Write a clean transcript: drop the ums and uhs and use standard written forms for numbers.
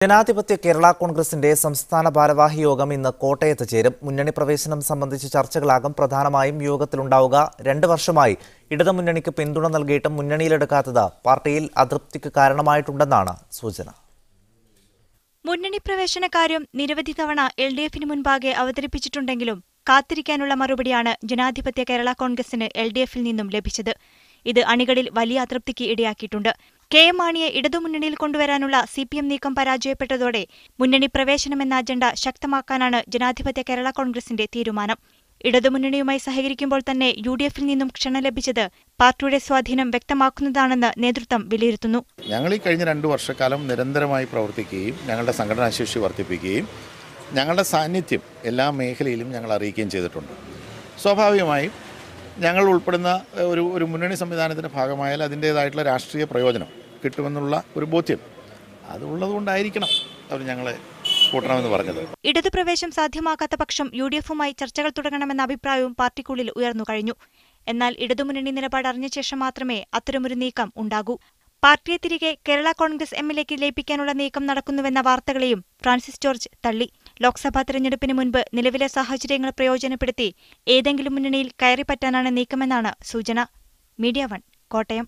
ജനാധിപത്യ കേരള കോൺഗ്രസിന്റെ സംസ്ഥാന ഭാരവാഹി യോഗം ഇന്ന് കോട്ടയത്ത് ചേരും. മുന്നണി പ്രവേശനം സംബന്ധിച്ച ചർച്ചകളാകും പ്രധാനമായും യോഗത്തിലുണ്ടാവുക. 2 വർഷമായി ഇടതുമുന്നണിക്ക് പിന്തുണ നൽകിയിട്ടും മുന്നണിയിലെടുക്കാത്തത് പാർട്ടിയിൽ അതൃപ്തിക്ക് കാരണമായിട്ടുണ്ടെന്നാണ് സൂചന. മുന്നണി പ്രവേശന കാര്യം നിരവധി തവണ LDFന് മുൻപാകെ അവതരിപ്പിച്ചിട്ടുണ്ടെങ്കിലും കാത്തിരിക്കാനുള്ള മറുപടിയാണ് ജനാധിപത്യ കേരള കോൺഗ്രസിന് LDFൽ നിന്നും ലഭിച്ചത്. ഇത് അണികളിൽ വലിയ അതൃപ്തിക്ക് ഇടയാക്കിയിട്ടുണ്ട്. KM മാണിയെ ഇടതുമുന്നണിയിൽ കൊണ്ടുവരാനുള്ള CPM നീക്കം പരാജയപ്പെട്ടതോടെ മുന്നണി പ്രവേശനമെന്ന അജണ്ട ശക്തമാക്കാനാണ് ജനാധിപത്യ കേരള കോൺഗ്രസിന്റെ തീരുമാനം. ഇടതുമുന്നണിയുമായി സഹകരിക്കുമ്പോൾ തന്നെ UDFൽ നിന്നും ക്ഷണം ലഭിച്ചത് പാർട്ടിയുടെ സ്വാധീനം വ്യക്തമാക്കുന്നതാണെന്ന് നേതൃത്വം വിലയിരുത്തുന്നു. ഞങ്ങൾ ഈ കഴിഞ്ഞ 2 വർഷക്കാലം നിരന്തരമായി പ്രവർത്തിക്കുകയും ഞങ്ങളുടെ സംഘടനാശേഷി വർദ്ധിപ്പിക്കുകയും ഞങ്ങളുടെ സാന്നിധ്യം എല്ലാ മേഖലയിലും ഞങ്ങൾ അറിയിക്കുകയും ചെയ്തിട്ടുണ്ട്. സ്വാഭാവികമായും ഞങ്ങൾ ഉൾപ്പെടുന്ന ഒരു മുന്നണി സംവിധാനത്തിൻ്റെ ഭാഗമായാൽ അതിൻ്റേതായിട്ടുള്ള രാഷ്ട്രീയ പ്രയോജനം കിട്ടുമെന്നുള്ള ഒരു ബോധ്യം അതുള്ളതുകൊണ്ടായിരിക്കണം അവർ ഞങ്ങളെ കൂട്ടണമെന്ന് പറഞ്ഞത്. ഇടതുപ്രവേശം സാധ്യമാക്കാത്ത പക്ഷം UDFുമായി ചർച്ചകൾ തുടങ്ങണമെന്ന അഭിപ്രായവും പാർട്ടിക്കുള്ളിൽ ഉയർന്നു കഴിഞ്ഞു. എന്നാൽ ഇടതുമുന്നണി നിലപാട് അറിഞ്ഞ ശേഷം മാത്രമേ അത്തരമൊരു നീക്കം ഉണ്ടാകൂ. പാർട്ടിയെ തിരികെ കേരള കോൺഗ്രസ് MLAക്ക് ലയിപ്പിക്കാനുള്ള നീക്കം നടക്കുന്നുവെന്ന വാർത്തകളെയും ഫ്രാൻസിസ് ജോർജ് തള്ളി. ലോക്സഭാ തെരഞ്ഞെടുപ്പിന് മുൻപ് നിലവിലെ സാഹചര്യങ്ങൾ പ്രയോജനപ്പെടുത്തി ഏതെങ്കിലും മുന്നണിയിൽ കയറിപ്പറ്റാനാണ് നീക്കമെന്നാണ് സൂചന. മീഡിയ 1 കോട്ടയം.